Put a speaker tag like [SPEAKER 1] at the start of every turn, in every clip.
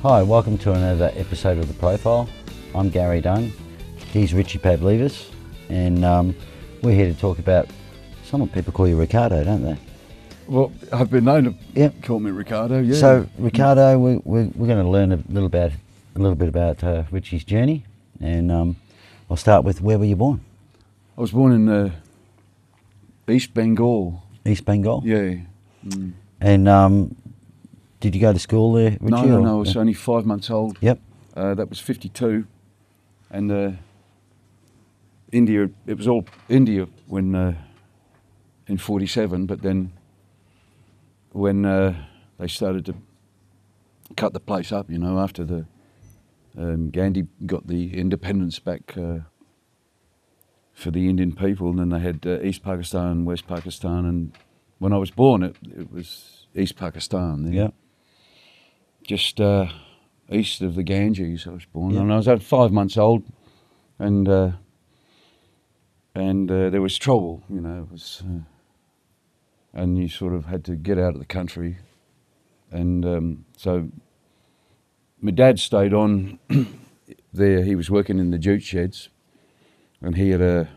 [SPEAKER 1] Hi, welcome to another episode of The Profile. I'm Gary Dunn, he's Richie Pavledis, and we're here to talk about, some people call you Ricardo, don't they?
[SPEAKER 2] Well, I've been known to call me Ricardo, yeah.
[SPEAKER 1] So, Ricardo, we're going to learn a little bit about Richie's journey, and I'll start with, where were you born?
[SPEAKER 2] I was born in East Bengal.
[SPEAKER 1] East Bengal?
[SPEAKER 2] Yeah.
[SPEAKER 1] And did you go to school there, Richie?
[SPEAKER 2] No, I was only 5 months old.
[SPEAKER 1] Yep.
[SPEAKER 2] That was 52. And India, it was all India when in 47, but then when they started to cut the place up, you know, after the Gandhi got the independence back for the Indian people, and then they had East Pakistan, West Pakistan, and when I was born, it was East Pakistan.
[SPEAKER 1] Yeah.
[SPEAKER 2] Just east of the Ganges, I was born,
[SPEAKER 1] Yeah.
[SPEAKER 2] and I was at 5 months old, and there was trouble, you know. It was, and you sort of had to get out of the country, and so my dad stayed on there. He was working in the jute sheds, and he had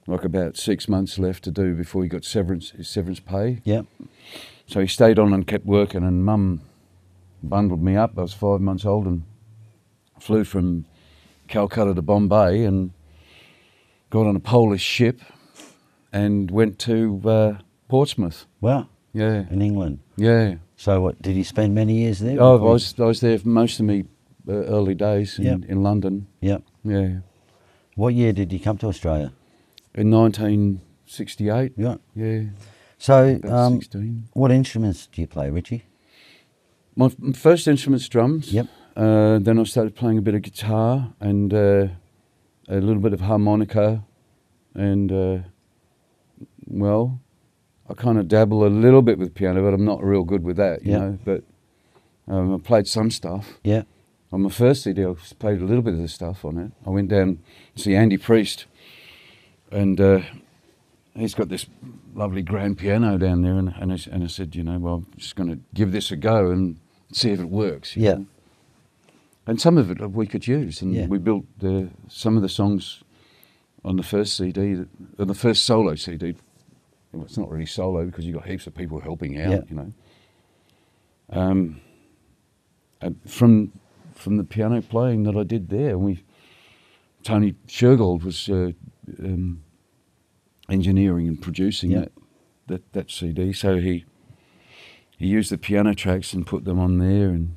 [SPEAKER 2] like about 6 months left to do before he got his severance pay.
[SPEAKER 1] Yep.
[SPEAKER 2] So he stayed on and kept working, and Mum bundled me up. I was 5 months old and flew from Calcutta to Bombay and got on a Polish ship and went to Portsmouth.
[SPEAKER 1] Wow.
[SPEAKER 2] Yeah.
[SPEAKER 1] In England.
[SPEAKER 2] Yeah.
[SPEAKER 1] So what, did you spend many years there?
[SPEAKER 2] Oh, I was there for most of my early days in London.
[SPEAKER 1] Yep.
[SPEAKER 2] Yeah.
[SPEAKER 1] What year did you come to Australia?
[SPEAKER 2] In 1968.
[SPEAKER 1] Yeah.
[SPEAKER 2] Yeah.
[SPEAKER 1] So,
[SPEAKER 2] About 16.
[SPEAKER 1] what instruments do you play, Richie?
[SPEAKER 2] My first instrument's drums.
[SPEAKER 1] Yep.
[SPEAKER 2] Then I started playing a bit of guitar and a little bit of harmonica, and well, I kind of dabble a little bit with piano, but I'm not real good with that, you know. But I played some stuff.
[SPEAKER 1] Yeah.
[SPEAKER 2] On my first CD, I played a little bit of the stuff on it. I went down to see Andy Priest, and he's got this lovely grand piano down there, and I said, you know, well, I'm just going to give this a go and see if it works. You know? And some of it we could use, and we built some of the songs on the first CD, the first solo CD. Well, it's not really solo because you've got heaps of people helping out, you know. And from the piano playing that I did there, Tony Shergold was engineering and producing that CD, so he used the piano tracks and put them on there, and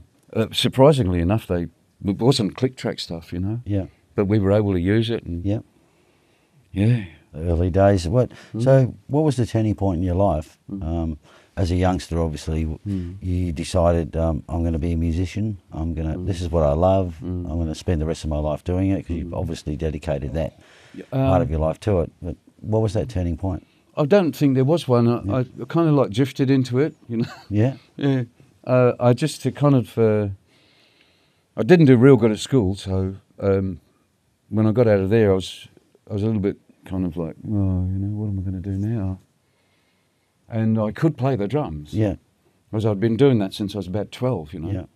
[SPEAKER 2] surprisingly enough, it wasn't click track stuff, you know.
[SPEAKER 1] Yeah.
[SPEAKER 2] But we were able to use it, and
[SPEAKER 1] Yeah.
[SPEAKER 2] Yeah.
[SPEAKER 1] Early days. So what was the turning point in your life? As a youngster, obviously, you decided, I'm going to be a musician. This is what I love. I'm going to spend the rest of my life doing it, because you've obviously dedicated that part of your life to it. But what was that turning point?
[SPEAKER 2] I don't think there was one. I kind of like drifted into it, you know.
[SPEAKER 1] Yeah.
[SPEAKER 2] Yeah. I just kind of, I didn't do real good at school, so when I got out of there, I was a little bit kind of like, oh, you know, what am I going to do now? And I could play the drums.
[SPEAKER 1] Yeah.
[SPEAKER 2] Because I'd been doing that since I was about 12, you know.
[SPEAKER 1] Yeah.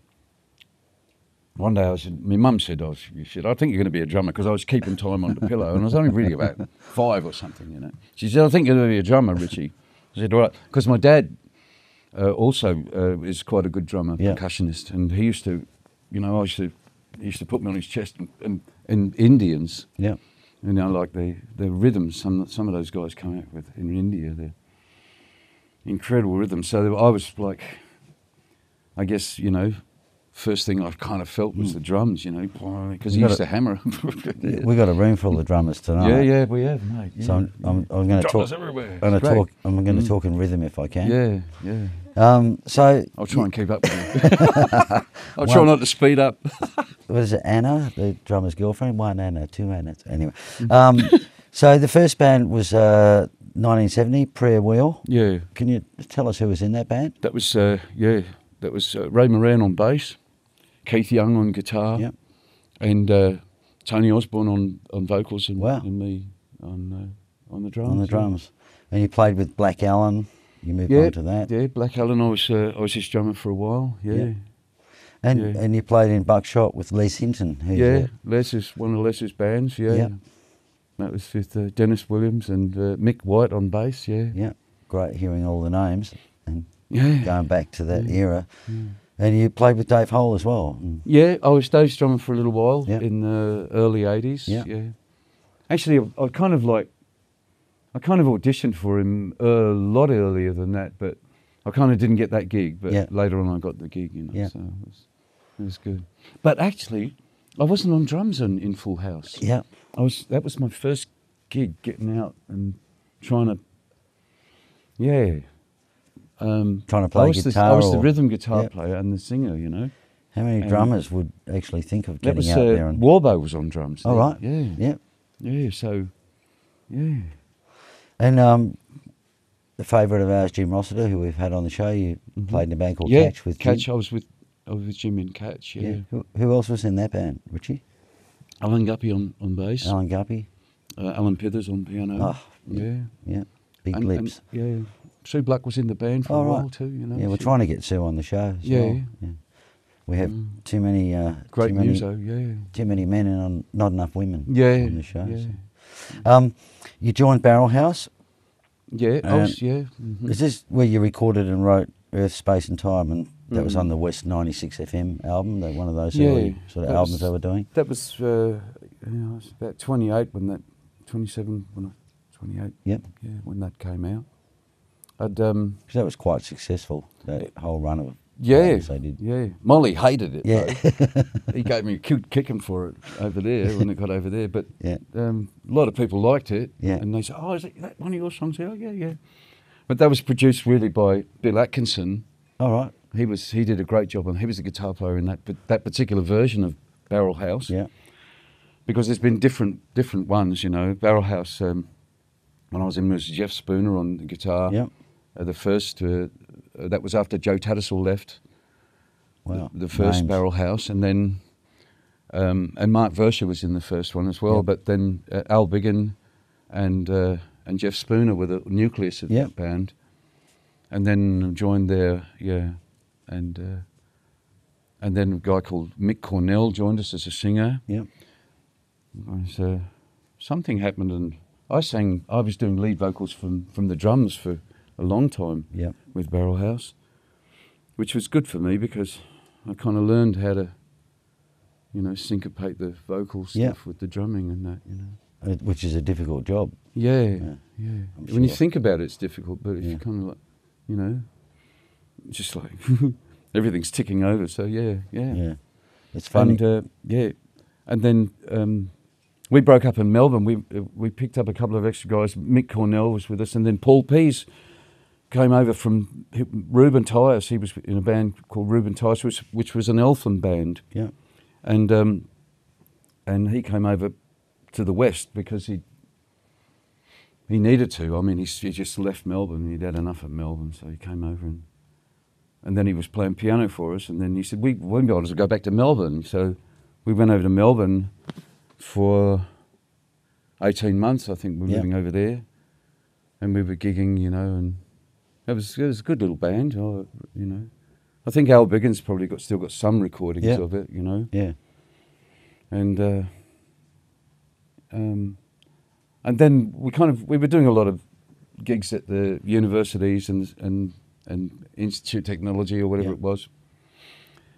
[SPEAKER 2] One day my mum said, I think you're going to be a drummer, because I was keeping time on the pillow, and I was only really about 5 or something, you know. She said, I think you're going to be a drummer, Richie. I said, all right. Because my dad also is quite a good drummer, percussionist, and he used to, you know, he used to put me on his chest and Indians. Yeah. You know, like the rhythms some of those guys come out with in India, they're incredible rhythms. So I was like, I guess, you know, first thing I kind of felt was the drums, you know, because he used to hammer.
[SPEAKER 1] We got a room full of drummers tonight.
[SPEAKER 2] Yeah, we have, mate. Yeah.
[SPEAKER 1] So I'm going to talk.
[SPEAKER 2] Everywhere.
[SPEAKER 1] I'm going to talk in rhythm if I can.
[SPEAKER 2] Yeah.
[SPEAKER 1] So
[SPEAKER 2] I'll try and keep up with you. I'll try not to speed up.
[SPEAKER 1] What is it, Anna, the drummer's girlfriend? 1 Anna, 2 Annas. Anyway, so the first band was 1970, Prayer Wheel. Yeah. Can you tell us who was in that band?
[SPEAKER 2] That was that was Ray Moran on bass, Keith Young on guitar, and Tony Osborne on vocals, and me on the drums.
[SPEAKER 1] On the drums, and you played with Black Allen. You moved on to that.
[SPEAKER 2] Yeah, Black Allen. I was his drummer for a while. Yeah.
[SPEAKER 1] And you played in Buckshot with Les Hinton.
[SPEAKER 2] Les is one of Les's bands.
[SPEAKER 1] Yeah.
[SPEAKER 2] That was with Dennis Williams and Mick White on bass.
[SPEAKER 1] Yeah, great hearing all the names and
[SPEAKER 2] Yeah.
[SPEAKER 1] going back to that era. And you played with Dave Hole as well.
[SPEAKER 2] Yeah, I was Dave's drummer for a little while
[SPEAKER 1] Yeah.
[SPEAKER 2] in the early 80s.
[SPEAKER 1] Yeah.
[SPEAKER 2] Actually, I kind of auditioned for him a lot earlier than that, but I kind of didn't get that gig. But later on, I got the gig, so it was good. But actually, I wasn't on drums in Full House.
[SPEAKER 1] Yeah.
[SPEAKER 2] That was my first gig, getting out and trying to,
[SPEAKER 1] trying to play guitar.
[SPEAKER 2] I was the rhythm guitar player and the singer,
[SPEAKER 1] How many drummers would actually think of getting out there? And
[SPEAKER 2] Warbo was on drums.
[SPEAKER 1] Oh, right.
[SPEAKER 2] Yeah. Yeah, so, yeah.
[SPEAKER 1] And a favourite of ours, Jim Rossiter, who we've had on the show, you played in a band called Catch with
[SPEAKER 2] Catch.
[SPEAKER 1] Jim.
[SPEAKER 2] I was with Jim in Catch, yeah.
[SPEAKER 1] Who else was in that band, Richie?
[SPEAKER 2] Alan Guppy on bass.
[SPEAKER 1] Alan Guppy.
[SPEAKER 2] Alan Pithers on piano.
[SPEAKER 1] Oh,
[SPEAKER 2] yeah.
[SPEAKER 1] Big lips.
[SPEAKER 2] Sue Black was in the band for a while too,
[SPEAKER 1] Yeah, we're trying to get Sue on the show as well. Yeah. We have too many
[SPEAKER 2] great muso,
[SPEAKER 1] too many men and not enough women on the show.
[SPEAKER 2] Yeah.
[SPEAKER 1] So. You joined Barrelhouse.
[SPEAKER 2] Yeah,
[SPEAKER 1] Is this where you recorded and wrote Earth, Space and Time, and that was on the West 96 FM album, one of those early sort of albums they were doing?
[SPEAKER 2] That was, I was about 28 when that, 27, 28, when that came out.
[SPEAKER 1] Because that was quite successful, that whole run of
[SPEAKER 2] albums
[SPEAKER 1] they did.
[SPEAKER 2] Yeah, Molly hated it,
[SPEAKER 1] though.
[SPEAKER 2] He gave me a cute kicking for it over there when it got over there, but a lot of people liked it, and they said, oh, is that one of your songs? Yeah. But that was produced really by Bill Atkinson.
[SPEAKER 1] All right.
[SPEAKER 2] He did a great job, and he was the guitar player in that particular version of Barrelhouse.
[SPEAKER 1] Yeah. Because
[SPEAKER 2] there's been different ones, Barrelhouse, when I was in, was Jeff Spooner on the guitar.
[SPEAKER 1] Yeah.
[SPEAKER 2] The first, that was after Joe Tattersall left.
[SPEAKER 1] Wow.
[SPEAKER 2] The first Barrelhouse, and then, and Mark Verscher was in the first one as well. Yep. But then Al Biggin and Jeff Spooner were the nucleus of that band, and then joined there, and then a guy called Mick Cornell joined us as a singer.
[SPEAKER 1] Yeah.
[SPEAKER 2] So something happened, and I was doing lead vocals from the drums for a long time with Barrelhouse, which was good for me because I kind of learned how to, syncopate the vocal stuff with the drumming and that,
[SPEAKER 1] Which is a difficult job.
[SPEAKER 2] Yeah. When you think about it, it's difficult, but if you kind of like, just like everything's ticking over. So yeah.
[SPEAKER 1] It's funny.
[SPEAKER 2] And and then we broke up in Melbourne. We picked up a couple of extra guys. Mick Cornell was with us, and then Paul Pease came over from Rubin Toys. He was in a band called Rubin Toys, which was an Eltham band.
[SPEAKER 1] Yeah.
[SPEAKER 2] And he came over to the West because he needed to. I mean, he just left Melbourne. He'd had enough of Melbourne, so he came over and then he was playing piano for us. And then he said, we won't be able to go back to Melbourne. So we went over to Melbourne for 18 months, I think. We were living over there. And we were gigging, and it was a good little band, I think Al Biggins probably still got some recordings of it,
[SPEAKER 1] Yeah.
[SPEAKER 2] And then we were doing a lot of gigs at the universities and Institute of Technology or whatever it was.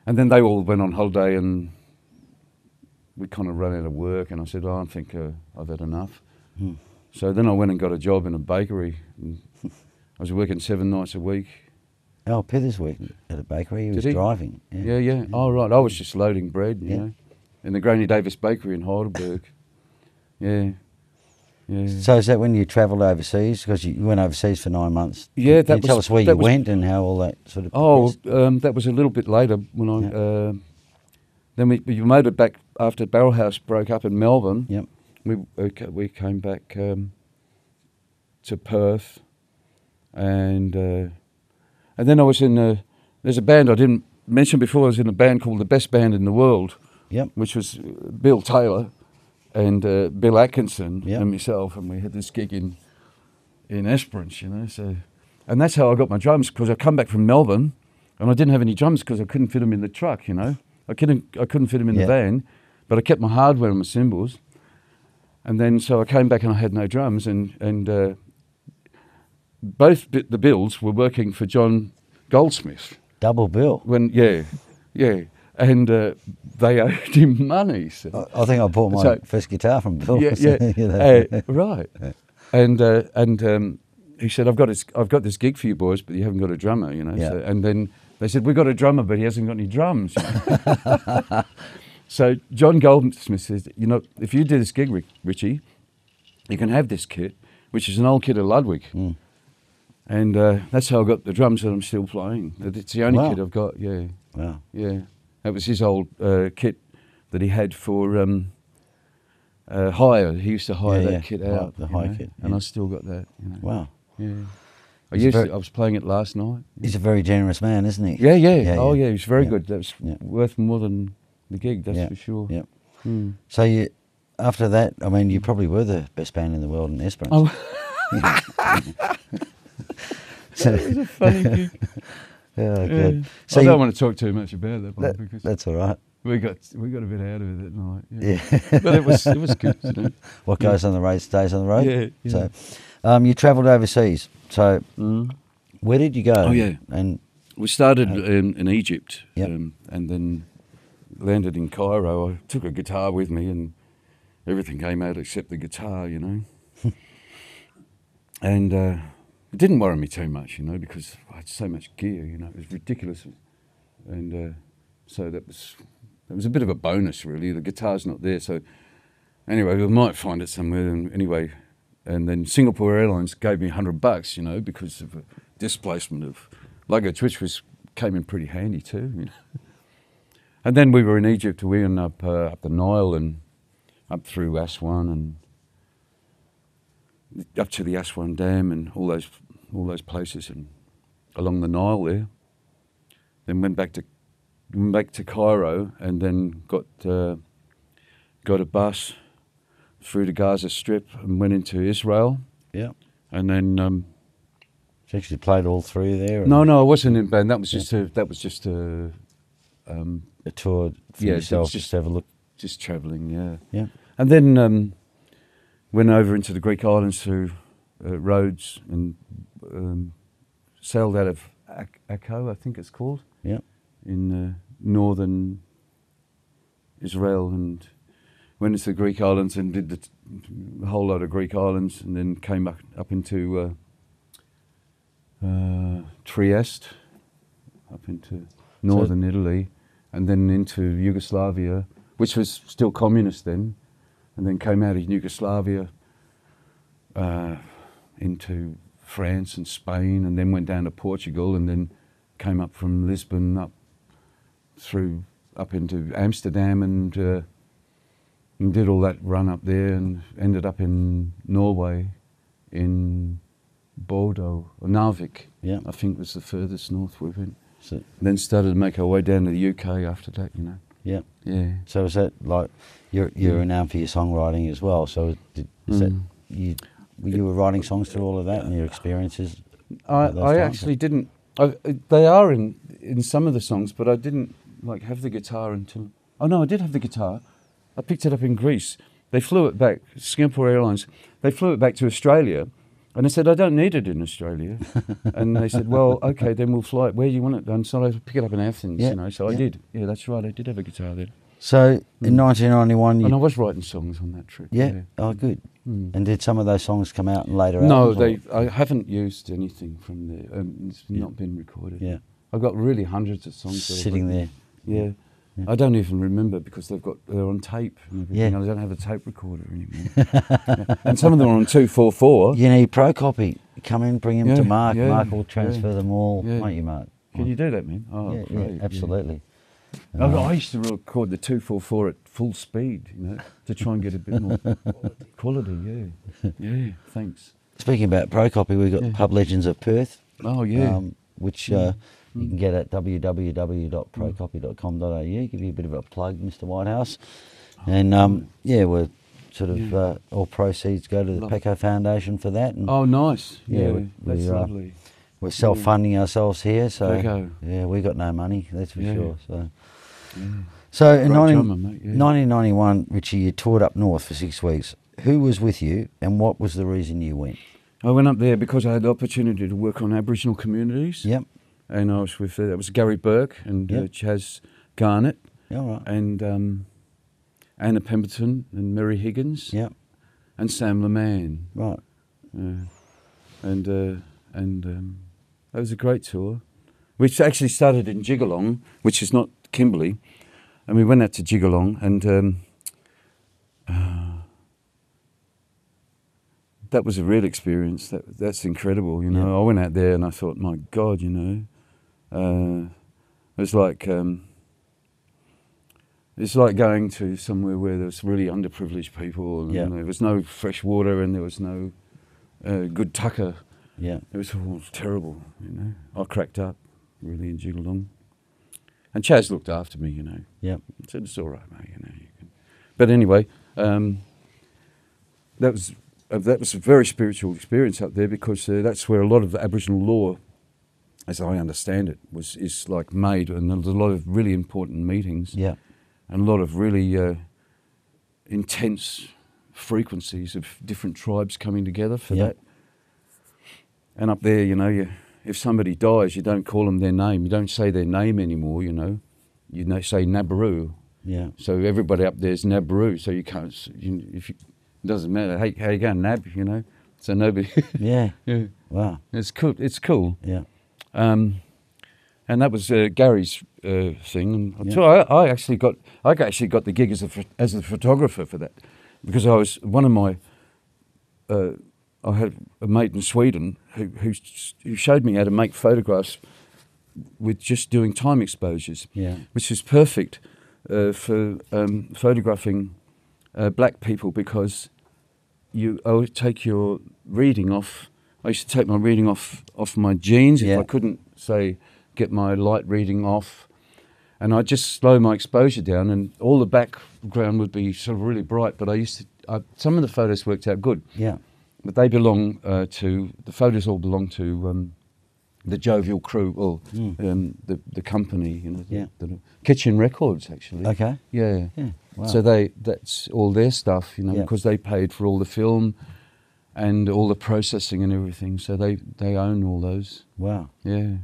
[SPEAKER 2] And then they all went on holiday and we kind of ran out of work, and I said, I think I've had enough. So then I went and got a job in a bakery. And I was working 7 nights a week.
[SPEAKER 1] Al Pithers worked at a bakery. He was driving.
[SPEAKER 2] Yeah. Oh, right. I was just loading bread, you know, in the Granny Davis Bakery in Heidelberg. Yeah.
[SPEAKER 1] So is that when you travelled overseas? Because you went overseas for 9 months.
[SPEAKER 2] Yeah,
[SPEAKER 1] Can you tell us where you went and how all that sort of progressed?
[SPEAKER 2] That was a little bit later when I... then we motored back after Barrelhouse broke up in Melbourne.
[SPEAKER 1] Yep.
[SPEAKER 2] We came back to Perth, and then I was in there's a band I didn't mention before. I was in a band called the Best Band in the World.
[SPEAKER 1] Yep.
[SPEAKER 2] Which was Bill Taylor and Bill Atkinson and myself, and we had this gig in Esperance, So, and that's how I got my drums, because I come back from Melbourne And I didn't have any drums because I couldn't fit them in the truck, you know. I couldn't fit them in the van, but I kept my hardware and my cymbals. And then so I came back and I had no drums, and both the bills were working for John Goldsmith.
[SPEAKER 1] Double bill.
[SPEAKER 2] And they owed him money. So.
[SPEAKER 1] I think I bought my first guitar from Bill.
[SPEAKER 2] Right. And he said, I've got this gig for you boys, but you haven't got a drummer, you know.
[SPEAKER 1] Yeah.
[SPEAKER 2] So, and then they said, we've got a drummer, but he hasn't got any drums. You know? So John Goldsmith says, you know, if you do this gig, Richie, you can have this kit, which is an old kit of Ludwig. Mm. And that's how I got the drums that I'm still playing. It's the only kit I've got,
[SPEAKER 1] Wow.
[SPEAKER 2] Yeah. That was his old kit that he had for hire. He used to hire that kit out.
[SPEAKER 1] The hire kit.
[SPEAKER 2] And I still got that. You know.
[SPEAKER 1] Wow.
[SPEAKER 2] Yeah. I was playing it last night.
[SPEAKER 1] He's a very generous man, isn't he?
[SPEAKER 2] Yeah. Oh, yeah, he's very good. That was worth more than the gig, that's for sure.
[SPEAKER 1] Yeah. Mm. So after that, I mean, you probably were the best band in the world in Esperance.
[SPEAKER 2] That was a funny gig.
[SPEAKER 1] Good. So
[SPEAKER 2] I don't want to talk too much about that, because
[SPEAKER 1] that's all right.
[SPEAKER 2] We got a bit out of it that night. Yeah. But it was good. You know?
[SPEAKER 1] What goes on the road stays on the road.
[SPEAKER 2] Yeah.
[SPEAKER 1] So, you travelled overseas. So, where did you go?
[SPEAKER 2] Oh yeah.
[SPEAKER 1] And
[SPEAKER 2] we started in Egypt,
[SPEAKER 1] Yep.
[SPEAKER 2] and then landed in Cairo. I took a guitar with me, and everything came out except the guitar, you know. And it didn't worry me too much, you know, because I had so much gear, you know, it was ridiculous. And so that was a bit of a bonus, really. The guitar's not there, so anyway, we might find it somewhere. And anyway, and then Singapore Airlines gave me $100, you know, because of a displacement of luggage, which came in pretty handy too, you know. And then we were in Egypt. We went up the Nile and up through Aswan and up to the Aswan Dam and all those places and along the Nile there. Then went back to Cairo and then got a bus through the Gaza Strip and went into Israel.
[SPEAKER 1] Yeah.
[SPEAKER 2] And then
[SPEAKER 1] you actually played all three there.
[SPEAKER 2] No, I wasn't in band. That was just a
[SPEAKER 1] tour for yourself. Just have a look.
[SPEAKER 2] Just travelling, yeah.
[SPEAKER 1] Yeah.
[SPEAKER 2] And then went over into the Greek islands through Rhodes and sailed out of Akko, I think it's called.
[SPEAKER 1] Yeah.
[SPEAKER 2] In northern Israel, and went into the Greek islands and did the whole lot of Greek islands, and then came up into Trieste, up into northern Italy, and then into Yugoslavia, which was still communist then, and then came out of Yugoslavia into France and Spain, and then went down to Portugal, and then came up from Lisbon up into Amsterdam, and did all that run up there, and ended up in Norway, in Bordeaux, or Narvik, I think was the furthest north we went. So then started to make our way down to the UK after that, you know.
[SPEAKER 1] Yeah.
[SPEAKER 2] Yeah.
[SPEAKER 1] So is that like you're renowned for your songwriting as well? So is that you were writing songs through all of that and your experiences?
[SPEAKER 2] I actually didn't. They are in some of the songs, but I didn't have the guitar until. Oh no, I did have the guitar. I picked it up in Greece. They flew it back. Singapore Airlines. They flew it back to Australia. And I said, I don't need it in Australia. And they said, well, okay, then we'll fly it. Where do you want it done? So I pick it up in Athens, you know. So I did. Yeah, that's right. I did have a guitar then.
[SPEAKER 1] So in 1991...
[SPEAKER 2] And I was writing songs on that trip.
[SPEAKER 1] Yeah? Oh, good. And did some of those songs come out in later
[SPEAKER 2] albums?
[SPEAKER 1] No,
[SPEAKER 2] I haven't used anything from there. It's not been recorded.
[SPEAKER 1] Yeah.
[SPEAKER 2] I've got really hundreds of songs.
[SPEAKER 1] Sitting there.
[SPEAKER 2] Yeah. I don't even remember because they're on tape and everything. I don't have a tape recorder anymore. And some of them are on 244.
[SPEAKER 1] You need ProCopy. Come in, bring them to Mark. Mark will transfer them all. Won't you, Mark?
[SPEAKER 2] Can you do that, man? Oh,
[SPEAKER 1] yeah, absolutely.
[SPEAKER 2] Yeah. I used to record the 244 at full speed, you know, to try and get a bit more quality. Yeah, thanks.
[SPEAKER 1] Speaking about ProCopy, we've got Pub Legends of Perth.
[SPEAKER 2] Oh, yeah.
[SPEAKER 1] Which... you can get at www.procopy.com.au. Give you a bit of a plug, Mr. Whitehouse. And we're sort of all proceeds go to the Pecco Foundation for that. And
[SPEAKER 2] nice. Yeah, that's lovely.
[SPEAKER 1] we're self-funding ourselves here, so
[SPEAKER 2] Okay.
[SPEAKER 1] yeah, we got no money, that's for
[SPEAKER 2] Yeah.
[SPEAKER 1] sure. So,
[SPEAKER 2] Yeah.
[SPEAKER 1] so in
[SPEAKER 2] Great drummer, mate, yeah.
[SPEAKER 1] 1991, Richie, you toured up north for 6 weeks. Who was with you, and what was the reason you went?
[SPEAKER 2] I went up there because I had the opportunity to work on Aboriginal communities.
[SPEAKER 1] Yep.
[SPEAKER 2] And I was with, that was Gary Burke and
[SPEAKER 1] Yep.
[SPEAKER 2] Chaz Garnett.
[SPEAKER 1] Yeah, all right.
[SPEAKER 2] And Anna Pemberton and Mary Higgins.
[SPEAKER 1] Yep.
[SPEAKER 2] And Sam LeMan.
[SPEAKER 1] Right.
[SPEAKER 2] And that was a great tour, which actually started in Jigalong, which is not Kimberley. And we went out to Jigalong, and that was a real experience. That's incredible, you know.
[SPEAKER 1] Yeah.
[SPEAKER 2] I went out there and I thought, my God, you know, it was like it's like going to somewhere where there was really underprivileged people, and
[SPEAKER 1] Yeah.
[SPEAKER 2] there was no fresh water and there was no good tucker.
[SPEAKER 1] Yeah.
[SPEAKER 2] It was all terrible, you know. I cracked up really in Jigalong, and Chaz looked after me, you know.
[SPEAKER 1] Yep.
[SPEAKER 2] He said, "It's all right, mate, you know." You can. But anyway, that was a very spiritual experience up there, because that's where a lot of the Aboriginal law, as I understand it, is like made, and there's a lot of really important meetings.
[SPEAKER 1] Yeah.
[SPEAKER 2] And a lot of really intense frequencies of different tribes coming together for
[SPEAKER 1] Yeah.
[SPEAKER 2] that. And up there, you know, if somebody dies, you don't call them their name. You don't say their name anymore, you know. You say Nabaroo.
[SPEAKER 1] Yeah.
[SPEAKER 2] So everybody up there is Nabaroo. So you can't, it doesn't matter. Hey, how you going, Nab, you know. So nobody.
[SPEAKER 1] Yeah.
[SPEAKER 2] Yeah.
[SPEAKER 1] Wow.
[SPEAKER 2] It's cool. It's cool.
[SPEAKER 1] Yeah.
[SPEAKER 2] And that was Gary's thing. And
[SPEAKER 1] Yeah.
[SPEAKER 2] so I actually got the gig as a photographer for that, because I was one of my. I had a mate in Sweden who showed me how to make photographs with just doing time exposures,
[SPEAKER 1] Yeah.
[SPEAKER 2] which is perfect for photographing black people, because I would take your reading off. I used to take my reading off my jeans if
[SPEAKER 1] Yeah.
[SPEAKER 2] I couldn't, say, get my light reading off, and I'd just slow my exposure down, and all the background would be sort of really bright. But some of the photos worked out good.
[SPEAKER 1] Yeah.
[SPEAKER 2] But they belong the photos all belong to the Jovial Crew, or the company, you know, the Kitchen Records, actually.
[SPEAKER 1] Okay.
[SPEAKER 2] Yeah.
[SPEAKER 1] Yeah. Wow.
[SPEAKER 2] So that's all their stuff, you know,
[SPEAKER 1] Yeah.
[SPEAKER 2] because they paid for all the film and all the processing and everything. So they own all those.
[SPEAKER 1] Wow.
[SPEAKER 2] Yeah.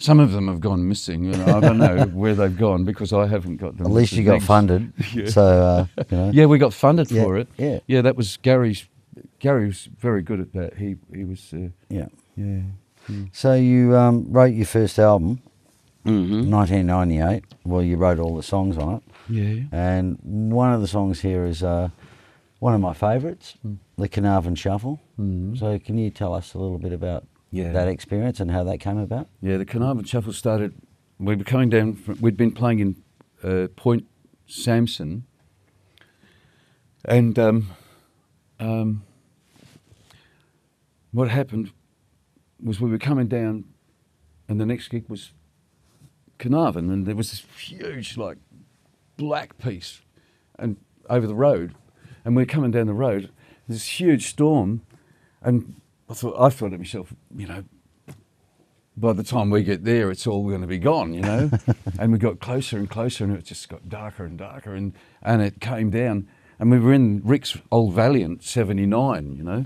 [SPEAKER 2] Some of them have gone missing. You know, I don't know where they've gone, because I haven't got them.
[SPEAKER 1] At least you got funded.
[SPEAKER 2] Yeah.
[SPEAKER 1] So, you know.
[SPEAKER 2] Yeah, we got funded
[SPEAKER 1] Yeah,
[SPEAKER 2] for it.
[SPEAKER 1] yeah.
[SPEAKER 2] Yeah, that was Gary's. Gary was very good at that. He was.
[SPEAKER 1] Yeah.
[SPEAKER 2] Yeah.
[SPEAKER 1] So you wrote your first album,
[SPEAKER 2] Mm-hmm.
[SPEAKER 1] 1998. Well, you wrote all the songs on it.
[SPEAKER 2] Yeah.
[SPEAKER 1] And one of the songs here is one of my favourites, the Kannamma Chapel.
[SPEAKER 2] Mm.
[SPEAKER 1] So can you tell us a little bit about
[SPEAKER 2] Yeah.
[SPEAKER 1] that experience and how that came about?
[SPEAKER 2] Yeah, the Kannamma Chapel started. We were coming down. We'd been playing in Point Samson, and what happened was we were coming down, and the next gig was Carnarvon, and there was this huge, like, black piece, and over the road, and we were coming down the road. This huge storm, and I thought to myself, you know, by the time we get there, it's all going to be gone, you know. And we got closer and closer, and it just got darker and darker, and it came down, and we were in Rick's old Valiant 79, you know,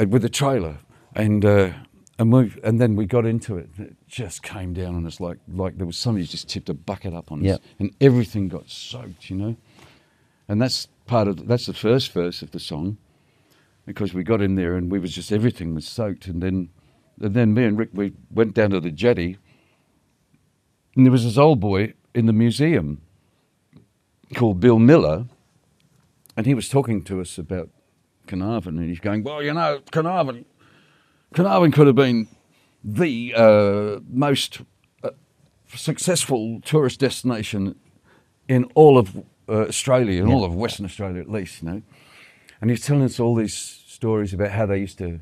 [SPEAKER 2] with a trailer, and then we got into it, and it just came down on us like there was somebody just tipped a bucket up on us,
[SPEAKER 1] Yep.
[SPEAKER 2] and everything got soaked, you know. And that's the first verse of the song, because we got in there and everything was soaked, and then me and Rick, we went down to the jetty, and there was this old boy in the museum called Bill Miller, and he was talking to us about Carnarvon, and he's going, well, you know, Carnarvon could have been the most successful tourist destination in all of Australia, in all of Western Australia at least, you know. And he's telling us all these stories about how they used to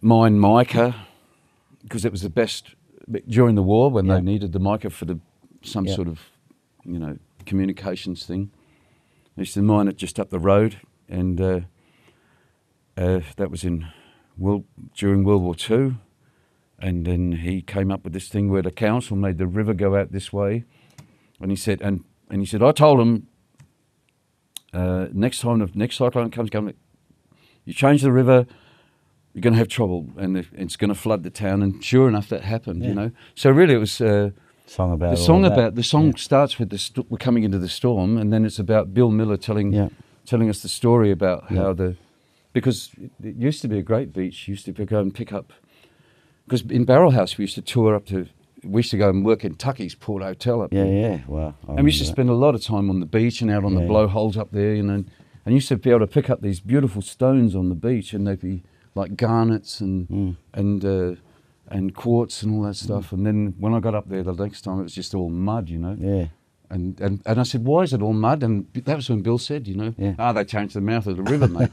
[SPEAKER 2] mine mica, because it was the best during the war when they needed the mica for some sort of, you know, communications thing. They used to mine it just up the road, and that was in during World War II, and then he came up with this thing where the council made the river go out this way, and he said, I told him, next time the next cyclone comes, you change the river, you're going to have trouble, and it's going to flood the town. And sure enough, that happened. You know, so really it was
[SPEAKER 1] song about
[SPEAKER 2] the song starts with we're coming into the storm, and then it's about Bill Miller telling us the story about how because it used to be a great beach. You used to go and pick up, because in Barrelhouse we used to tour up to. We used to go and work in Tucky's Port Hotel up there.
[SPEAKER 1] Yeah, wow.
[SPEAKER 2] And we used to spend a lot of time on the beach and out on the blowholes up there, you know. And used to be able to pick up these beautiful stones on the beach, and they'd be like garnets and quartz and all that stuff. And then when I got up there the next time, it was just all mud, you know.
[SPEAKER 1] Yeah.
[SPEAKER 2] And I said, why is it all mud? And that was when Bill said, you know, they changed the mouth of the river, mate.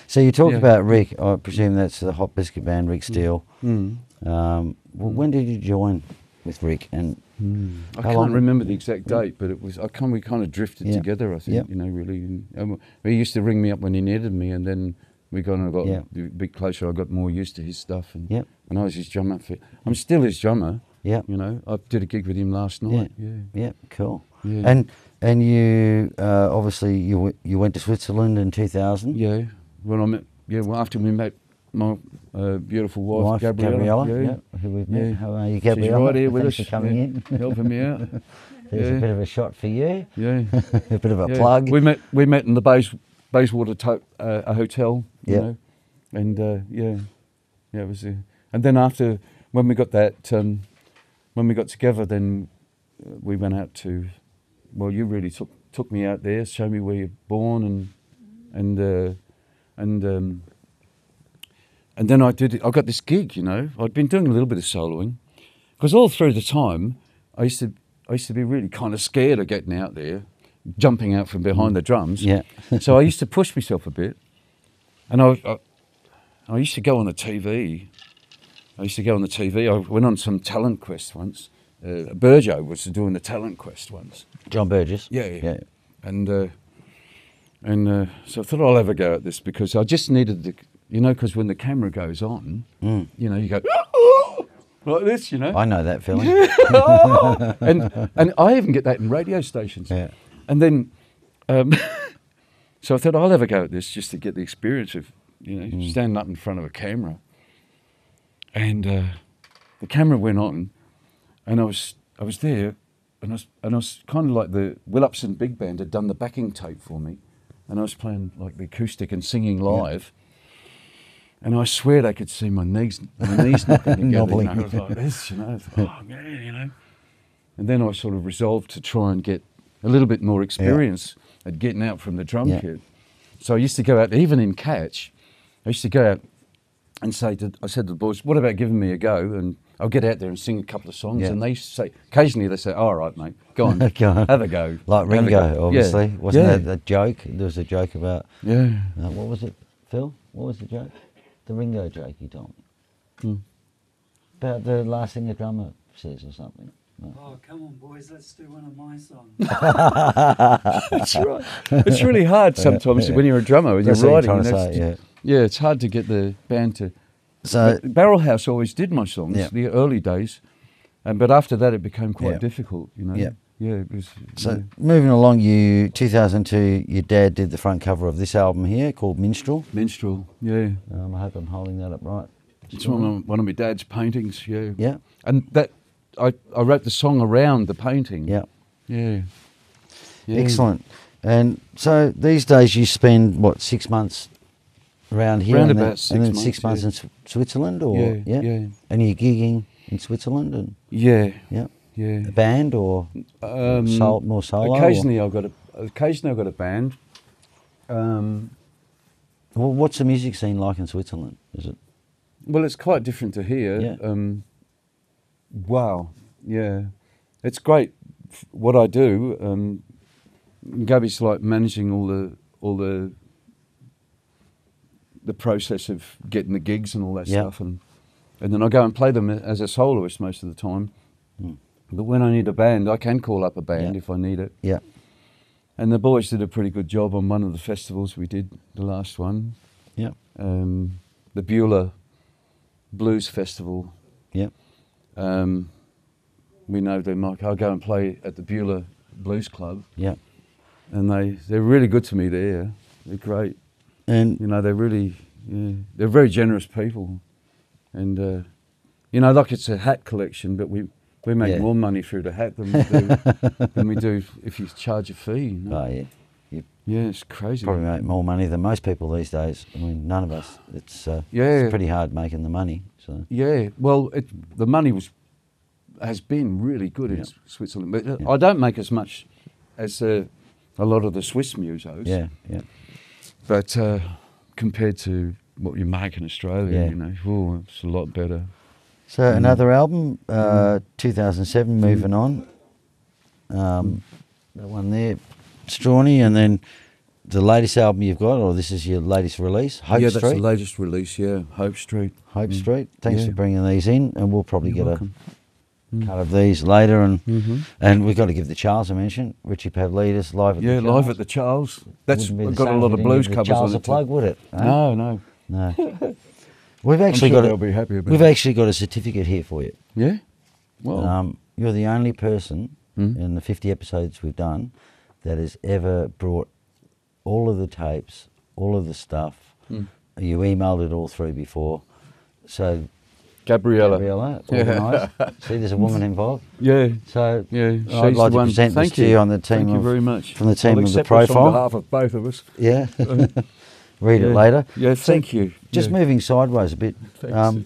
[SPEAKER 1] So you talked about Rick. I presume that's the Hot Biscuit Band, Rick Steele. When did you join with Rick? And
[SPEAKER 2] I can't remember the exact date, but it was. We kind of drifted together. I think you know, really. He used to ring me up when he needed me, and then we kind of got a bit closer. I got more used to his stuff, and I was his drummer. I'm still his drummer. Yeah, you know, I did a gig with him last night.
[SPEAKER 1] Yeah, cool. Yeah. And you obviously you went to Switzerland in 2000.
[SPEAKER 2] Yeah, when I met. Yeah, well, after we met my beautiful wife Gabriella.
[SPEAKER 1] Who we've met. How are you, Gabriella?
[SPEAKER 2] She's right here with us.
[SPEAKER 1] Thanks for coming in,
[SPEAKER 2] helping me out.
[SPEAKER 1] There's a bit of a shot for you.
[SPEAKER 2] Yeah,
[SPEAKER 1] a bit of a plug.
[SPEAKER 2] We met in the Bayswater a hotel. You know, and it was. And then after when we got that. When we got together, then we went out to. Well, you really took me out there, showed me where you're born, and then I got this gig. You know, I'd been doing a little bit of soloing, because all through the time I used to be really kind of scared of getting out there, jumping out from behind the drums. Yeah. So I used to push myself a bit, and I used to go on the TV. I went on some talent quest once. Burjo was doing the talent quest once.
[SPEAKER 1] John Burgess?
[SPEAKER 2] Yeah. And so I thought I'll have a go at this, because I just needed because when the camera goes on, you know, you go, like this, you know.
[SPEAKER 1] I know that feeling.
[SPEAKER 2] and I even get that in radio stations. Yeah. And then, so I thought I'll have a go at this just to get the experience of, you know, standing up in front of a camera. And the camera went on, and I was there, and I was kind of like the Will Upson Big Band had done the backing tape for me, and I was playing like the acoustic and singing live, and I swear they could see my knees knocking together. You know, I was like this, you know, oh man, you know. And then I sort of resolved to try and get a little bit more experience at getting out from the drum kit. So I used to go out, even in Catch, I used to go out and I said to the boys, what about giving me a go? And I'll get out there and sing a couple of songs. And they say, occasionally they say, all right, mate, go on, have a go.
[SPEAKER 1] Like Ringo, obviously. Wasn't that a joke? There was a joke about, what was it, Phil? What was the joke? The Ringo joke he told me. About the last thing the drummer says or something. No.
[SPEAKER 3] Oh, come on, boys, let's do one of my songs.
[SPEAKER 2] That's right. It's really hard sometimes when you're a drummer, when you're writing. It's hard to get the band to. So Barrelhouse always did my songs, the early days, but after that it became quite difficult, you know. It was.
[SPEAKER 1] So moving along, 2002, your dad did the front cover of this album here called Minstrel.
[SPEAKER 2] Minstrel, yeah.
[SPEAKER 1] I hope I'm holding that up right.
[SPEAKER 2] It's one of my dad's paintings, yeah. And that I wrote the song around the painting. Yeah.
[SPEAKER 1] Excellent. And so these days you spend what, 6 months around here,
[SPEAKER 2] and then
[SPEAKER 1] 6 months in Switzerland, or and you're gigging in Switzerland, and a band or more solo.
[SPEAKER 2] Occasionally I've got a band.
[SPEAKER 1] Well, what's the music scene like in Switzerland? Is it?
[SPEAKER 2] Well, it's quite different to here. Wow, yeah, it's great. What I do, Gabby's like managing all the process of getting the gigs and all that stuff, and then I go and play them as a soloist most of the time. But when I need a band, I can call up a band if I need it. Yeah. And the boys did a pretty good job on one of the festivals we did, the last one. Yeah. the Beulah Blues Festival.
[SPEAKER 1] Yep.
[SPEAKER 2] We know them. Like, I'll go and play at the Beulah Blues Club.
[SPEAKER 1] Yep.
[SPEAKER 2] And they're really good to me there. They're great.
[SPEAKER 1] And
[SPEAKER 2] You know, they're really, they're very generous people. And, you know, like it's a hat collection, but we make more money through the hat than we do if you charge a fee. You know?
[SPEAKER 1] oh yeah,
[SPEAKER 2] Yeah, it's crazy.
[SPEAKER 1] probably make more money than most people these days. I mean, none of us. It's pretty hard making the money. So
[SPEAKER 2] Yeah, well, the money has been really good in Switzerland. But I don't make as much as a lot of the Swiss musos.
[SPEAKER 1] yeah.
[SPEAKER 2] But compared to what you make in Australia, you know, it's a lot better.
[SPEAKER 1] So another album, 2007, Moving On. That one there, Strawny, and then the latest album you've got, or this is your latest release, Hope
[SPEAKER 2] yeah,
[SPEAKER 1] Street.
[SPEAKER 2] that's the latest release, Hope Street.
[SPEAKER 1] Hope Street. Thanks
[SPEAKER 2] Yeah.
[SPEAKER 1] for bringing these in, and we'll probably
[SPEAKER 2] You're
[SPEAKER 1] get
[SPEAKER 2] welcome.
[SPEAKER 1] a cut of these later. And we've got to give the Charles a mention, Richie Pavledis, live at the Charles.
[SPEAKER 2] Live at the Charles. That's
[SPEAKER 1] Wouldn't be the
[SPEAKER 2] got a
[SPEAKER 1] same
[SPEAKER 2] lot
[SPEAKER 1] if
[SPEAKER 2] of
[SPEAKER 1] you
[SPEAKER 2] blues
[SPEAKER 1] didn't give
[SPEAKER 2] covers
[SPEAKER 1] Charles
[SPEAKER 2] on
[SPEAKER 1] a
[SPEAKER 2] it.
[SPEAKER 1] plug, would it? Huh?
[SPEAKER 2] No.
[SPEAKER 1] No. We've actually
[SPEAKER 2] I'm sure
[SPEAKER 1] got
[SPEAKER 2] they'll be happy about
[SPEAKER 1] We've
[SPEAKER 2] it.
[SPEAKER 1] actually got a certificate here for you.
[SPEAKER 2] Yeah? Well,
[SPEAKER 1] You're the only person in the 50 episodes we've done that has ever brought all of the tapes, all of the stuff. You emailed it all through before. So,
[SPEAKER 2] Gabriella.
[SPEAKER 1] organised. See, there's a woman involved.
[SPEAKER 2] Yeah.
[SPEAKER 1] So,
[SPEAKER 2] Yeah,
[SPEAKER 1] I'd
[SPEAKER 2] she's
[SPEAKER 1] like
[SPEAKER 2] the
[SPEAKER 1] to
[SPEAKER 2] one.
[SPEAKER 1] present this
[SPEAKER 2] Thank
[SPEAKER 1] to you on the team
[SPEAKER 2] Thank you very much.
[SPEAKER 1] from the team
[SPEAKER 2] I'll
[SPEAKER 1] of the
[SPEAKER 2] accept this
[SPEAKER 1] profile.
[SPEAKER 2] on behalf of both of us.
[SPEAKER 1] Yeah. Read it later.
[SPEAKER 2] Yeah,
[SPEAKER 1] So,
[SPEAKER 2] thank you.
[SPEAKER 1] Just
[SPEAKER 2] Yeah.
[SPEAKER 1] moving sideways a bit.
[SPEAKER 2] Thanks.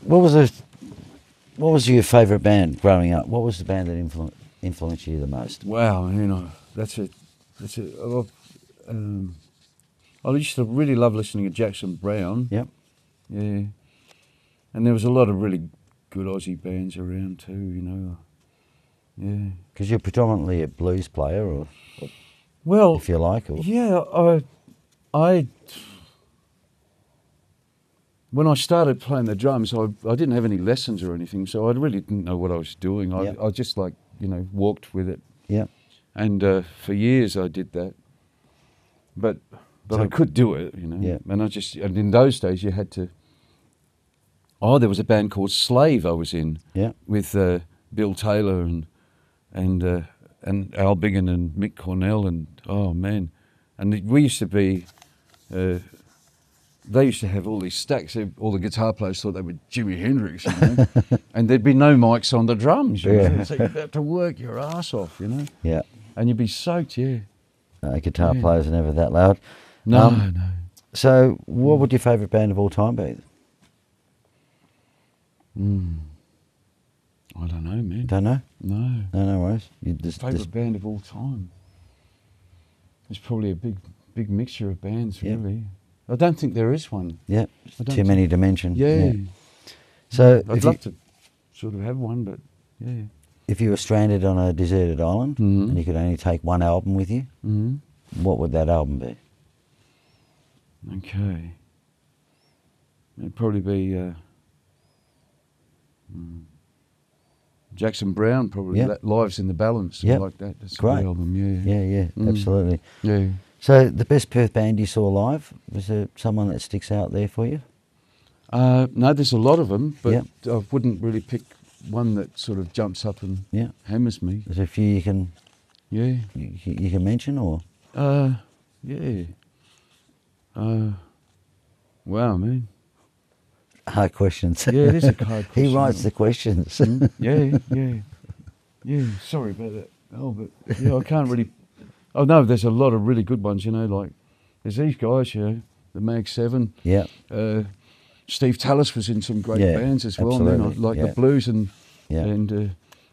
[SPEAKER 1] What was your favourite band growing up? What was the band that influenced you the most?
[SPEAKER 2] Wow, you know, I used to really love listening to Jackson Brown.
[SPEAKER 1] Yep.
[SPEAKER 2] Yeah. And there was a lot of really good Aussie bands around too, you know. Yeah.
[SPEAKER 1] Because you're predominantly a blues player, or
[SPEAKER 2] Well,
[SPEAKER 1] if you like, or
[SPEAKER 2] yeah, I when I started playing the drums, I didn't have any lessons or anything, so I really didn't know what I was doing.
[SPEAKER 1] Yep.
[SPEAKER 2] I just walked with it.
[SPEAKER 1] yeah,
[SPEAKER 2] And for years I did that. But
[SPEAKER 1] So-
[SPEAKER 2] I could do it, you know.
[SPEAKER 1] Yeah.
[SPEAKER 2] And in those days you had to. Oh, there was a band called Slave I was in.
[SPEAKER 1] Yeah.
[SPEAKER 2] With Bill Taylor and Al Biggin and Mick Cornell and we used to be. They used to have all these stacks. All the guitar players thought they were Jimi Hendrix, you know. And there'd be no mics on the drums. You know? So you'd have to work your ass off, you know.
[SPEAKER 1] yeah.
[SPEAKER 2] And you'd be soaked, yeah.
[SPEAKER 1] Guitar players are never that loud.
[SPEAKER 2] No.
[SPEAKER 1] So, what would your favourite band of all time be?
[SPEAKER 2] I don't know, man.
[SPEAKER 1] Don't know.
[SPEAKER 2] No.
[SPEAKER 1] No worries. You just
[SPEAKER 2] Favourite band of all time? There's probably a big mixture of bands,
[SPEAKER 1] Yep.
[SPEAKER 2] really. I don't think there is one.
[SPEAKER 1] yeah.
[SPEAKER 2] I don't
[SPEAKER 1] Too many to mention.
[SPEAKER 2] Yeah.
[SPEAKER 1] So,
[SPEAKER 2] I'd love to sort of have one, but yeah.
[SPEAKER 1] if you were stranded on a deserted island
[SPEAKER 2] Mhm.
[SPEAKER 1] and you could only take one album with you, what would that album be?
[SPEAKER 2] Okay. It'd probably be Jackson Brown, probably.
[SPEAKER 1] Yep.
[SPEAKER 2] Lives in the Balance.
[SPEAKER 1] Yep.
[SPEAKER 2] I like that. That's a
[SPEAKER 1] Great.
[SPEAKER 2] good album, yeah.
[SPEAKER 1] Yeah, absolutely.
[SPEAKER 2] Yeah.
[SPEAKER 1] So, the best Perth band you saw live, was there someone that sticks out there for you?
[SPEAKER 2] No, there's a lot of them, but
[SPEAKER 1] Yep.
[SPEAKER 2] I wouldn't really pick one that sort of jumps up and
[SPEAKER 1] Yeah.
[SPEAKER 2] hammers me.
[SPEAKER 1] There's a few you can
[SPEAKER 2] Yeah.
[SPEAKER 1] you can mention, or
[SPEAKER 2] Yeah. Wow, man.
[SPEAKER 1] hard questions.
[SPEAKER 2] Yeah, it is a hard question.
[SPEAKER 1] He writes the questions.
[SPEAKER 2] Yeah. Sorry about that. Oh, but yeah, I can't really. Oh no, there's a lot of really good ones. You know, like there's these guys. You know, the Mag 7.
[SPEAKER 1] Yeah.
[SPEAKER 2] Steve Tallis was in some great
[SPEAKER 1] Yeah,
[SPEAKER 2] bands as well. Man,
[SPEAKER 1] absolutely,
[SPEAKER 2] like
[SPEAKER 1] yeah.
[SPEAKER 2] the Blues and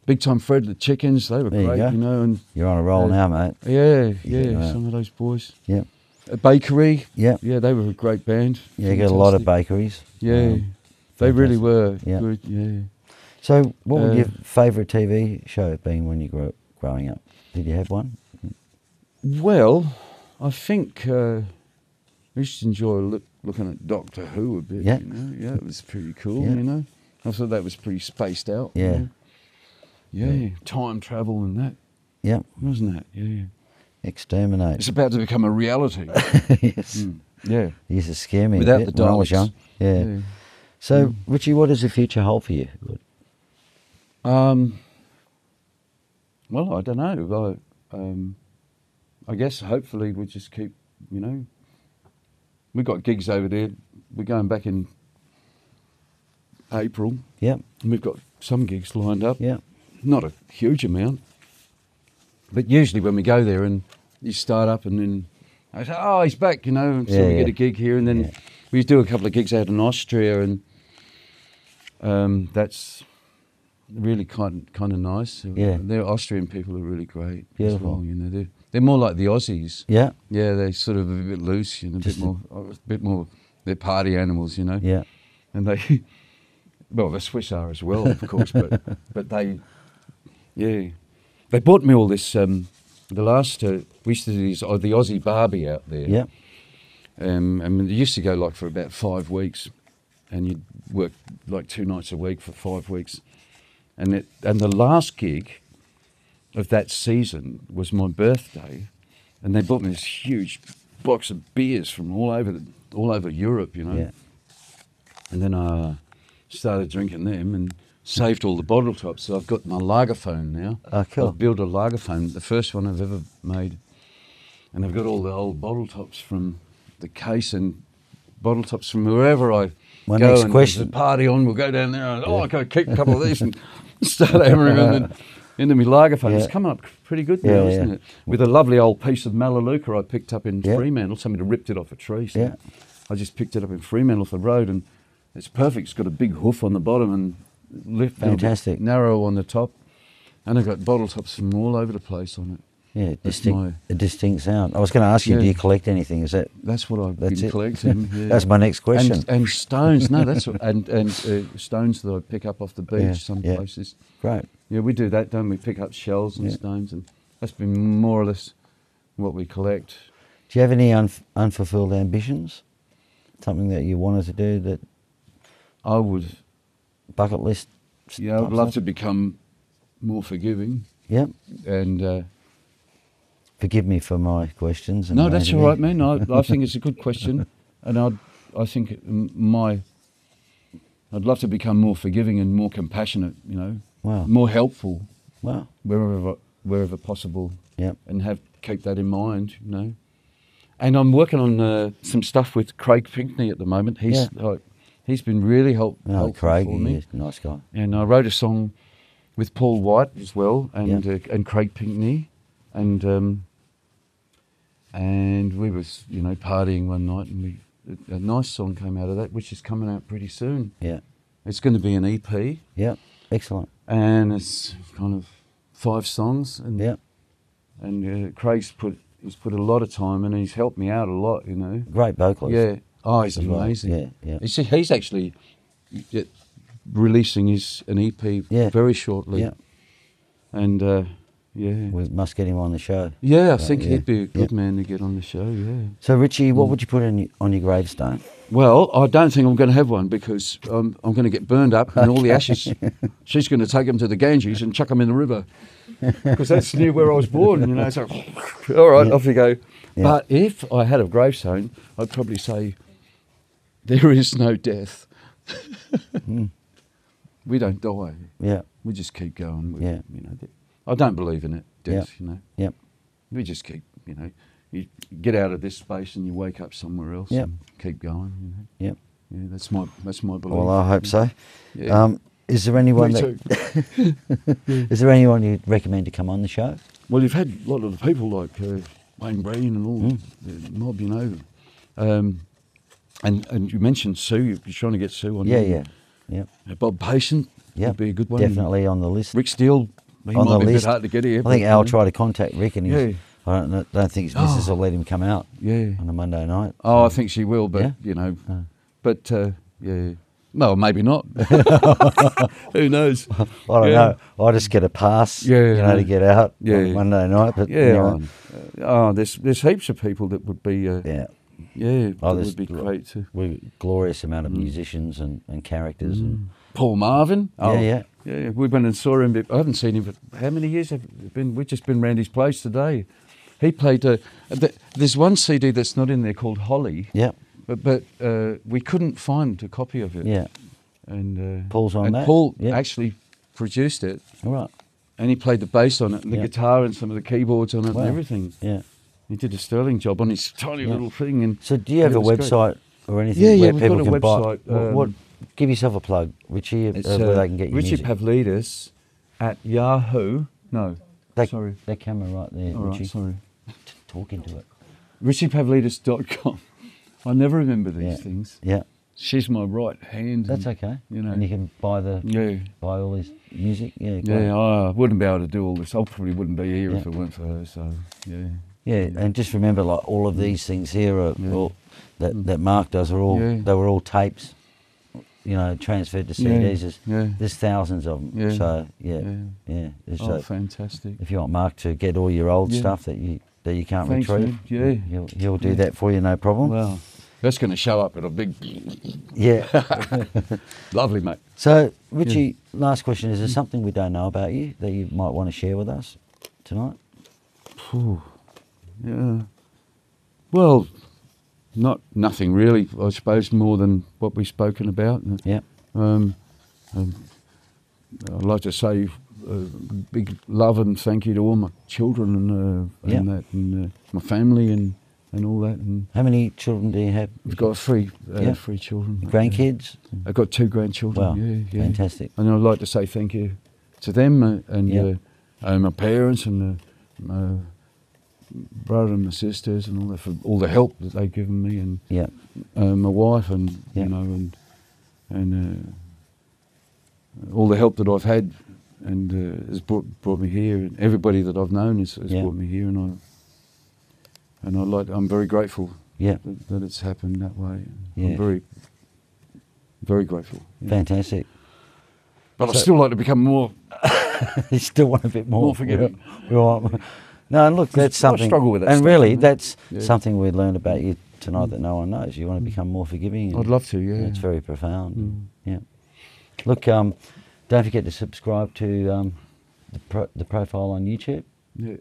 [SPEAKER 2] Big Time Fred, the Chickens. They were
[SPEAKER 1] There you
[SPEAKER 2] great.
[SPEAKER 1] go.
[SPEAKER 2] You know, and
[SPEAKER 1] You're on a roll now, mate.
[SPEAKER 2] yeah,
[SPEAKER 1] right.
[SPEAKER 2] some of those boys.
[SPEAKER 1] Yeah.
[SPEAKER 2] Bakery.
[SPEAKER 1] Yeah.
[SPEAKER 2] Yeah, they were a great band.
[SPEAKER 1] Yeah, you got a lot of
[SPEAKER 2] Fantastic.
[SPEAKER 1] bakeries.
[SPEAKER 2] Yeah, they really
[SPEAKER 1] fantastic.
[SPEAKER 2] were
[SPEAKER 1] Yeah.
[SPEAKER 2] good. Yeah.
[SPEAKER 1] So, what would your favourite TV show have been when you grew up, growing up? Did you have one?
[SPEAKER 2] Well, I think I used to enjoy looking at Doctor Who a bit.
[SPEAKER 1] Yeah.
[SPEAKER 2] You know? Yeah, it was pretty cool.
[SPEAKER 1] Yeah.
[SPEAKER 2] You know, I thought that was pretty spaced out. you
[SPEAKER 1] Yeah.
[SPEAKER 2] know? Yeah, time travel and that,
[SPEAKER 1] Yeah.
[SPEAKER 2] wasn't that? Yeah.
[SPEAKER 1] Exterminate.
[SPEAKER 2] It's about to become a reality.
[SPEAKER 1] Yes.
[SPEAKER 2] Yeah.
[SPEAKER 1] He used to scare me
[SPEAKER 2] Without
[SPEAKER 1] a bit
[SPEAKER 2] the
[SPEAKER 1] when I was
[SPEAKER 2] dialects.
[SPEAKER 1] young. Yeah. So, Richie, what does the future hold for you?
[SPEAKER 2] Well, I don't know. I guess hopefully we just keep, we've got gigs over there. We're going back in April.
[SPEAKER 1] Yep.
[SPEAKER 2] And we've got some gigs lined up.
[SPEAKER 1] Yep.
[SPEAKER 2] Not a huge amount. But usually when we go there and you start up and then I say, oh, he's back, and so we get a gig here. And then we do a couple of gigs out in Austria, and that's really kind of nice.
[SPEAKER 1] Yeah.
[SPEAKER 2] Their Austrian people are really great.
[SPEAKER 1] Beautiful.
[SPEAKER 2] As well, they're more like the Aussies.
[SPEAKER 1] Yeah.
[SPEAKER 2] Yeah, they're sort of a bit loose, a bit more. They're party animals,
[SPEAKER 1] Yeah.
[SPEAKER 2] And they, well, the Swiss are as well, of course, but they bought me all this. The last we used to do the Aussie Barbie out there.
[SPEAKER 1] Yeah.
[SPEAKER 2] And it used to go like for about 5 weeks, and you'd work like 2 nights a week for 5 weeks, and the last gig of that season was my birthday, and they bought me this huge box of beers from all over Europe,
[SPEAKER 1] Yeah.
[SPEAKER 2] And then I started drinking them and saved all the bottle tops. So I've got my lagerphone now.
[SPEAKER 1] Oh, cool.
[SPEAKER 2] I've built a lagerphone, the first one I've ever made, and I've got all the old bottle tops from the case and bottle tops from wherever I
[SPEAKER 1] My
[SPEAKER 2] go.
[SPEAKER 1] next
[SPEAKER 2] and
[SPEAKER 1] question.
[SPEAKER 2] there's a party on, we'll go down there. And, I go keep a couple of these and start hammering them into my lagerphone.
[SPEAKER 1] Yeah.
[SPEAKER 2] It's come up pretty good now, isn't it? With a lovely old piece of Melaleuca I picked up in Fremantle. Somebody ripped it off a tree. So I just picked it up in Fremantle off the road, and it's perfect. It's got a big hoof on the bottom and
[SPEAKER 1] Fantastic.
[SPEAKER 2] narrow on the top. And I've got bottle tops from all over the place on it.
[SPEAKER 1] Yeah, a distinct sound. I was going to ask you, do you collect anything? Is that?
[SPEAKER 2] That's what I've
[SPEAKER 1] That's
[SPEAKER 2] been
[SPEAKER 1] it.
[SPEAKER 2] collecting. Yeah.
[SPEAKER 1] That's my next question.
[SPEAKER 2] And stones, no, that's and stones that I pick up off the beach some places.
[SPEAKER 1] Great.
[SPEAKER 2] Yeah, we do that, don't we? Pick up shells and stones, and that's been more or less what we collect.
[SPEAKER 1] Do you have any unfulfilled ambitions? Something that you wanted to do that
[SPEAKER 2] I would,
[SPEAKER 1] bucket list?
[SPEAKER 2] yeah, I'd love to become more forgiving.
[SPEAKER 1] Yep.
[SPEAKER 2] And
[SPEAKER 1] Forgive me for my questions. And
[SPEAKER 2] no, that's all right, man. I think it's a good question, and I think I'd love to become more forgiving and more compassionate.
[SPEAKER 1] Wow.
[SPEAKER 2] More helpful.
[SPEAKER 1] Wow.
[SPEAKER 2] Wherever possible.
[SPEAKER 1] Yep.
[SPEAKER 2] And keep that in mind. And I'm working on some stuff with Craig Pinkney at the moment. He's been really helpful
[SPEAKER 1] Craig,
[SPEAKER 2] for me.
[SPEAKER 1] he's a nice guy.
[SPEAKER 2] And I wrote a song with Paul White as well, and Craig Pinkney, and we was partying one night, and a nice song came out of that, which is coming out pretty soon.
[SPEAKER 1] Yeah.
[SPEAKER 2] It's going to be an EP.
[SPEAKER 1] Yeah. Excellent.
[SPEAKER 2] And it's kind of 5 songs, and Craig's put a lot of time, and he's helped me out a lot.
[SPEAKER 1] Great vocalist.
[SPEAKER 2] Yeah. Oh, he's
[SPEAKER 1] as well.
[SPEAKER 2] amazing.
[SPEAKER 1] Yeah. Yeah.
[SPEAKER 2] He's actually releasing an EP very shortly.
[SPEAKER 1] Yeah.
[SPEAKER 2] And
[SPEAKER 1] We must get him on the show.
[SPEAKER 2] yeah, I think he'd be a good man to get on the show. Yeah.
[SPEAKER 1] So Richie, what would you put on your gravestone?
[SPEAKER 2] Well, I don't think I'm going to have one, because I'm going to get burned up, and all the ashes, she's going to take them to the Ganges and chuck them in the river, because that's near where I was born. So all right, off you go.
[SPEAKER 1] Yeah.
[SPEAKER 2] But if I had a gravestone, I'd probably say, there is no death. We don't die.
[SPEAKER 1] Yeah.
[SPEAKER 2] We just keep going.
[SPEAKER 1] Yeah.
[SPEAKER 2] I don't believe in it, death.
[SPEAKER 1] Yep.
[SPEAKER 2] We just keep. You get out of this space and you wake up somewhere else.
[SPEAKER 1] Yep.
[SPEAKER 2] And keep going.
[SPEAKER 1] Yep.
[SPEAKER 2] Yeah, that's my belief.
[SPEAKER 1] Well, I hope so.
[SPEAKER 2] Yeah.
[SPEAKER 1] Is there anyone
[SPEAKER 2] Me
[SPEAKER 1] that
[SPEAKER 2] too.
[SPEAKER 1] is there anyone you'd recommend to come on the show?
[SPEAKER 2] Well, you've had a lot of the people like Wayne Breen and all the mob, and you mentioned Sue. You're trying to get Sue on.
[SPEAKER 1] Yeah.
[SPEAKER 2] Bob Payson would be a good one.
[SPEAKER 1] Definitely on the list.
[SPEAKER 2] Rick Steele. He
[SPEAKER 1] on
[SPEAKER 2] might
[SPEAKER 1] the
[SPEAKER 2] be
[SPEAKER 1] list.
[SPEAKER 2] a bit hard to get here.
[SPEAKER 1] I think Al tried to contact Rick, and I don't think his missus will let him come out.
[SPEAKER 2] Yeah.
[SPEAKER 1] On a Monday night.
[SPEAKER 2] Oh, I think she will, but but well, maybe not. Who knows?
[SPEAKER 1] I don't know. I just get a pass, to get out on Monday night. But
[SPEAKER 2] there's heaps of people that would be that would be great too.
[SPEAKER 1] We're a glorious amount of musicians and characters. And
[SPEAKER 2] Paul Marvin.
[SPEAKER 1] Yeah.
[SPEAKER 2] We went and saw him. I haven't seen him for how many years have it been? We've just been round his place today. He played. There's one CD that's not in there called Holly.
[SPEAKER 1] Yeah.
[SPEAKER 2] But we couldn't find a copy of it.
[SPEAKER 1] Yeah.
[SPEAKER 2] And
[SPEAKER 1] Paul's on that.
[SPEAKER 2] Paul
[SPEAKER 1] Yeah.
[SPEAKER 2] actually produced it.
[SPEAKER 1] All right.
[SPEAKER 2] And he played the bass on it, and the
[SPEAKER 1] Yeah.
[SPEAKER 2] guitar, and some of the keyboards on it,
[SPEAKER 1] Wow.
[SPEAKER 2] and everything.
[SPEAKER 1] Yeah.
[SPEAKER 2] He did a sterling job on his tiny little thing. And
[SPEAKER 1] So do you have
[SPEAKER 2] it
[SPEAKER 1] a
[SPEAKER 2] was great.
[SPEAKER 1] website or anything
[SPEAKER 2] Yeah,
[SPEAKER 1] where
[SPEAKER 2] we've
[SPEAKER 1] people
[SPEAKER 2] got a
[SPEAKER 1] can
[SPEAKER 2] website,
[SPEAKER 1] buy? What? Give yourself a plug, Richie,
[SPEAKER 2] It's
[SPEAKER 1] where they can get your
[SPEAKER 2] Richie
[SPEAKER 1] music.
[SPEAKER 2] Pavledis at Yahoo. No, sorry.
[SPEAKER 1] That camera right there,
[SPEAKER 2] All right,
[SPEAKER 1] Richie.
[SPEAKER 2] sorry.
[SPEAKER 1] Talk into it.
[SPEAKER 2] RichiePavledis.com. I never remember these
[SPEAKER 1] Yeah.
[SPEAKER 2] things.
[SPEAKER 1] Yeah.
[SPEAKER 2] She's my right hand.
[SPEAKER 1] That's
[SPEAKER 2] and,
[SPEAKER 1] okay.
[SPEAKER 2] You know.
[SPEAKER 1] And you can buy all his music. Yeah. Great.
[SPEAKER 2] Yeah, I wouldn't be able to do all this. I probably wouldn't be here if
[SPEAKER 1] Yeah.
[SPEAKER 2] it weren't for her. So yeah.
[SPEAKER 1] Yeah, and just remember, like all of these things here are all, that Mark does are all they were all tapes, you know, transferred to CDs. There's thousands of them.
[SPEAKER 2] Yeah.
[SPEAKER 1] So
[SPEAKER 2] Oh,
[SPEAKER 1] So
[SPEAKER 2] fantastic.
[SPEAKER 1] if you want Mark to get all your old stuff that you can't
[SPEAKER 2] Thanks,
[SPEAKER 1] retrieve,
[SPEAKER 2] man.
[SPEAKER 1] he'll do that for you, no problem.
[SPEAKER 2] Wow, that's going to show up at a big.
[SPEAKER 1] Yeah.
[SPEAKER 2] Lovely, mate.
[SPEAKER 1] So Richie, last question: is there something we don't know about you that you might want to share with us tonight?
[SPEAKER 2] Yeah. Well, nothing really. I suppose more than what we've spoken about.
[SPEAKER 1] Yeah.
[SPEAKER 2] I'd like to say big love and thank you to all my children and my family and all that. And
[SPEAKER 1] How many children do you have?
[SPEAKER 2] I've got three children.
[SPEAKER 1] Grandkids?
[SPEAKER 2] I've got 2 grandchildren.
[SPEAKER 1] Wow,
[SPEAKER 2] Yeah.
[SPEAKER 1] fantastic.
[SPEAKER 2] And I'd like to say thank you to them and my parents and my brother and my sisters and all that for all the help that they've given me and my wife and you know and all the help that I've had and has brought me here, and everybody that I've known has brought me here, and I'm very grateful that it's happened that way. I'm very, very grateful. Yeah.
[SPEAKER 1] Fantastic.
[SPEAKER 2] But I still like to become more.
[SPEAKER 1] You still want a bit more
[SPEAKER 2] forgiving.
[SPEAKER 1] Right. No, and look, that's something.
[SPEAKER 2] I struggle with that
[SPEAKER 1] and
[SPEAKER 2] stuff,
[SPEAKER 1] really,
[SPEAKER 2] man.
[SPEAKER 1] that's something we learned about you tonight that no one knows. You want to become more forgiving.
[SPEAKER 2] I'd love to. Yeah.
[SPEAKER 1] It's very profound. Yeah. Look, don't forget to subscribe to the profile on YouTube.
[SPEAKER 2] Yeah.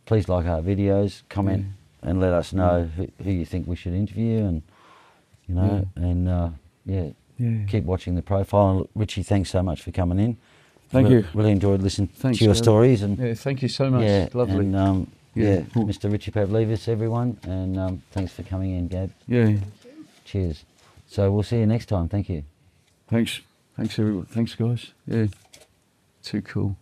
[SPEAKER 1] Please like our videos, comment, and let us know who you think we should interview, and you know, and keep watching the profile. And look, Richie, thanks so much for coming in.
[SPEAKER 2] Thank you.
[SPEAKER 1] Really enjoyed listening
[SPEAKER 2] Thanks,
[SPEAKER 1] to your
[SPEAKER 2] Gary.
[SPEAKER 1] stories. And
[SPEAKER 2] Thank you so much.
[SPEAKER 1] yeah,
[SPEAKER 2] Lovely.
[SPEAKER 1] And
[SPEAKER 2] Cool.
[SPEAKER 1] Mr. Richie Pavledis, everyone, and thanks for coming in, Gab.
[SPEAKER 2] Yeah.
[SPEAKER 1] Cheers. So we'll see you next time. Thank you.
[SPEAKER 2] Thanks everyone. Thanks guys. Yeah. Too cool.